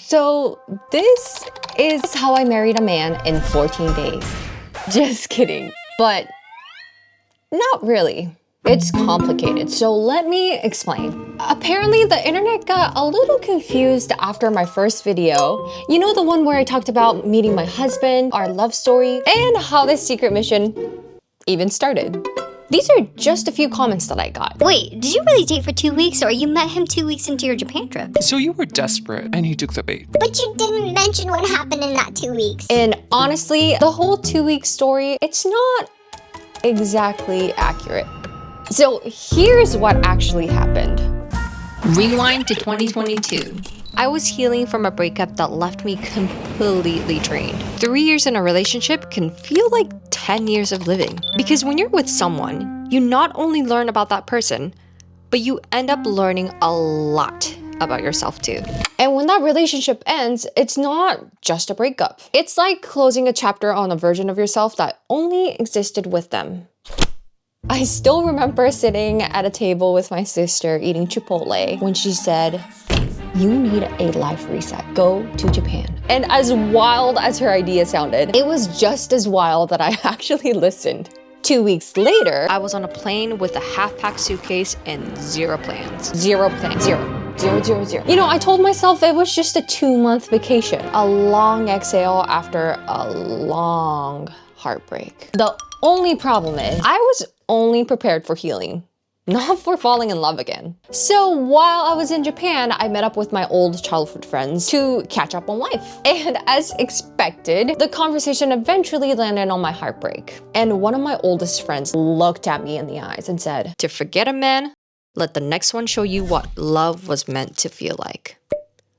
So this is how I married a man in 14 days. Just kidding, but not really. It's complicated, so let me explain. Apparently, the internet got a little confused after my first video. You know, the one where I talked about meeting my husband, our love story, and how this secret mission even started. These are just a few comments that I got. Wait, did you really date for 2 weeks, or you met him 2 weeks into your Japan trip? So you were desperate and he took the bait. But you didn't mention what happened in that 2 weeks. And honestly, the whole 2-week story, it's not exactly accurate. So here's what actually happened. Rewind to 2022. I was healing from a breakup that left me completely drained. 3 years in a relationship can feel like 10 years of living. Because when you're with someone, you not only learn about that person, but you end up learning a lot about yourself too. And when that relationship ends, it's not just a breakup. It's like closing a chapter on a version of yourself that only existed with them. I still remember sitting at a table with my sister eating Chipotle when she said, "You need a life reset. Go to Japan." And as wild as her idea sounded, it was just as wild that I actually listened. 2 weeks later, I was on a plane with a half-packed suitcase and zero plans. Zero plans. Zero. Zero, zero, zero. You know, I told myself it was just a 2-month vacation. A long exhale after a long heartbreak. The only problem is, I was only prepared for healing, not for falling in love again. So while I was in Japan, I met up with my old childhood friends to catch up on life. And as expected, the conversation eventually landed on my heartbreak. And one of my oldest friends looked at me in the eyes and said, "To forget a man, let the next one show you what love was meant to feel like."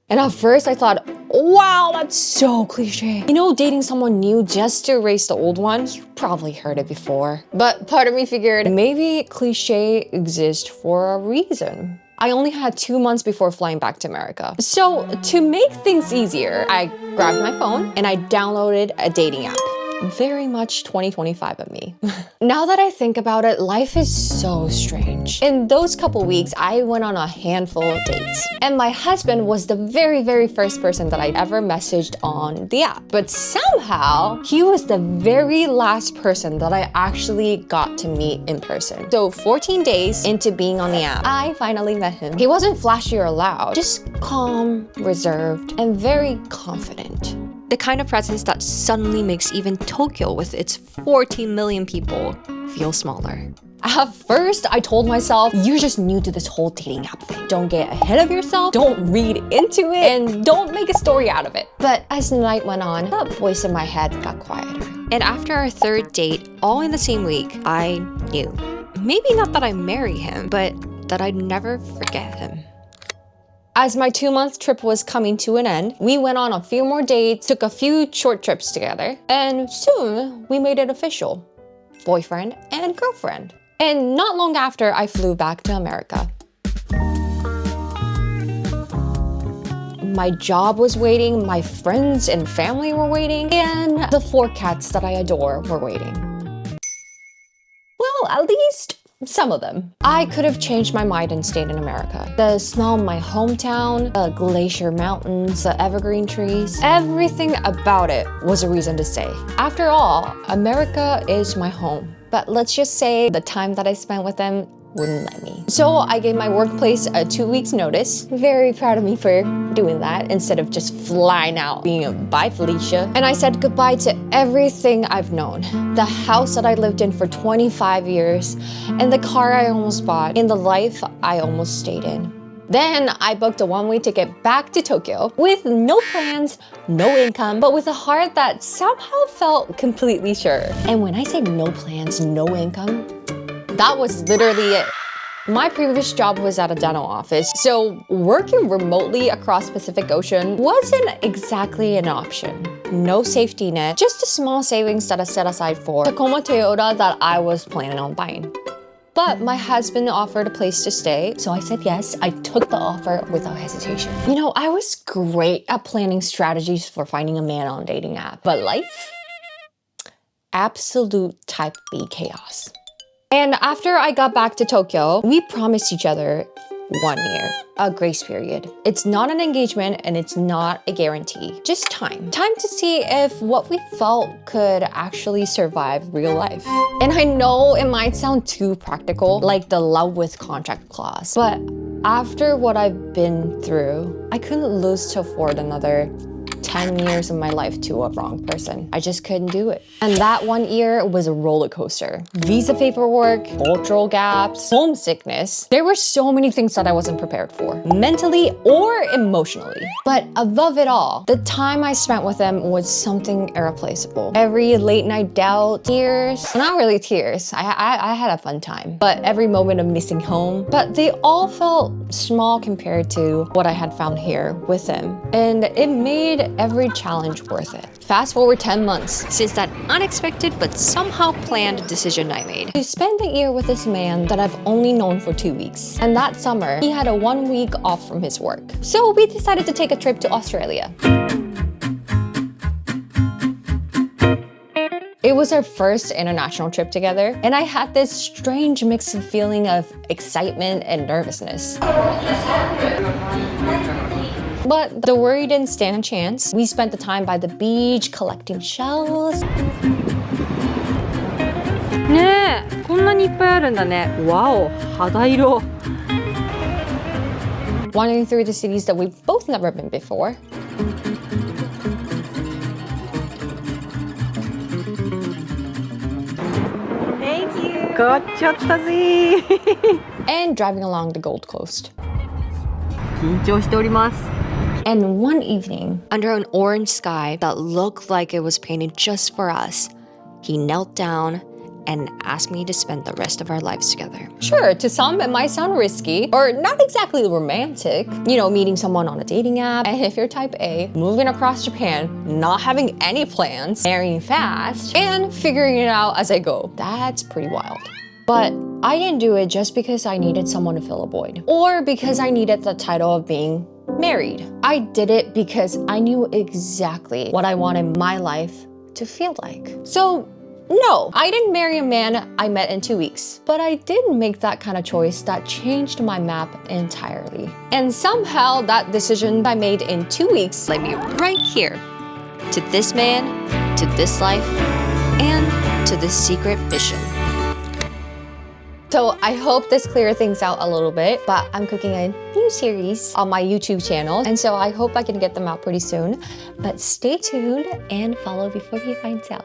And at first I thought, wow, that's so cliche. You know, dating someone new just to erase the old one? You probably heard it before. But part of me figured maybe cliche exists for a reason. I only had 2 months before flying back to America. So to make things easier, I grabbed my phone and I downloaded a dating app. Very much 2025 of me. Now that I think about it, life is so strange. In those couple weeks, I went on a handful of dates. And my husband was the very first person that I ever messaged on the app. But somehow, he was the very last person that I actually got to meet in person. So 14 days into being on the app, I finally met him. He wasn't flashy or loud, just calm, reserved, and very confident. The kind of presence that suddenly makes even Tokyo with its 14 million people feel smaller. At first, I told myself, you're just new to this whole dating app thing. Don't get ahead of yourself, don't read into it, and don't make a story out of it. But as the night went on, that voice in my head got quieter. And after our third date, all in the same week, I knew. Maybe not that I'd marry him, but that I'd never forget him. As my 2-month trip was coming to an end, we went on a few more dates, took a few short trips together, and soon we made it official. Boyfriend and girlfriend. And not long after, I flew back to America. My job was waiting, my friends and family were waiting, and the 4 cats that I adore were waiting. Well, at least some of them. I could have changed my mind and stayed in America. The smell of my hometown, the glacier mountains, the evergreen trees, everything about it was a reason to stay. After all, America is my home. But let's just say the time that I spent with them wouldn't let me. So I gave my workplace a 2 weeks notice. Very proud of me for doing that instead of just flying out, being a bye Felicia. And I said goodbye to everything I've known. The house that I lived in for 25 years, and the car I almost bought, and the life I almost stayed in. Then I booked a one-way ticket back to Tokyo with no plans, no income, but with a heart that somehow felt completely sure. And when I say no plans, no income, that was literally it. My previous job was at a dental office, so working remotely across Pacific Ocean wasn't exactly an option. No safety net, just a small savings that I set aside for Tacoma Toyota that I was planning on buying. But my husband offered a place to stay, so I said yes. I took the offer without hesitation. You know, I was great at planning strategies for finding a man on a dating app, but life? Absolute type B chaos. And after I got back to Tokyo, we promised each other 1 year, a grace period. It's not an engagement and it's not a guarantee, just time. Time to see if what we felt could actually survive real life. And I know it might sound too practical, like the love with contract clause, but after what I've been through, I couldn't lose to afford another 10 years of my life to a wrong person. I just couldn't do it. And that 1 year was a roller coaster. Visa paperwork, cultural gaps, homesickness. There were so many things that I wasn't prepared for, mentally or emotionally. But above it all, the time I spent with them was something irreplaceable. Every late night out, tears, not really tears, I had a fun time, but every moment of missing home. But they all felt small compared to what I had found here with them. And it made every challenge worth it. Fast forward 10 months since that unexpected but somehow planned decision I made. I spent a year with this man that I've only known for 2 weeks. And that summer, he had a 1 week off from his work. So we decided to take a trip to Australia. It was our first international trip together, and I had this strange mix of feeling of excitement and nervousness. But the worry didn't stand a chance. We spent the time by the beach collecting shells. ねえ、こんなにいっぱいあるんだね。わお、肌色。Wandering through the cities that we've both never been before. Thank you. 買っちゃったぜ。And driving along the Gold Coast. 緊張しております。And one evening, under an orange sky that looked like it was painted just for us, he knelt down and asked me to spend the rest of our lives together. Sure, to some it might sound risky or not exactly romantic. You know, meeting someone on a dating app, and if you're type A, moving across Japan, not having any plans, marrying fast, and figuring it out as I go. That's pretty wild. But I didn't do it just because I needed someone to fill a void, or because I needed the title of being married. I did it because I knew exactly what I wanted my life to feel like. So no, I didn't marry a man I met in 2 weeks, but I did make that kind of choice that changed my map entirely. And somehow that decision I made in 2 weeks led me right here, to this man, to this life, and to this secret mission. So I hope this cleared things out a little bit, but I'm cooking a new series on my YouTube channel, and so I hope I can get them out pretty soon. But stay tuned and follow before he finds out.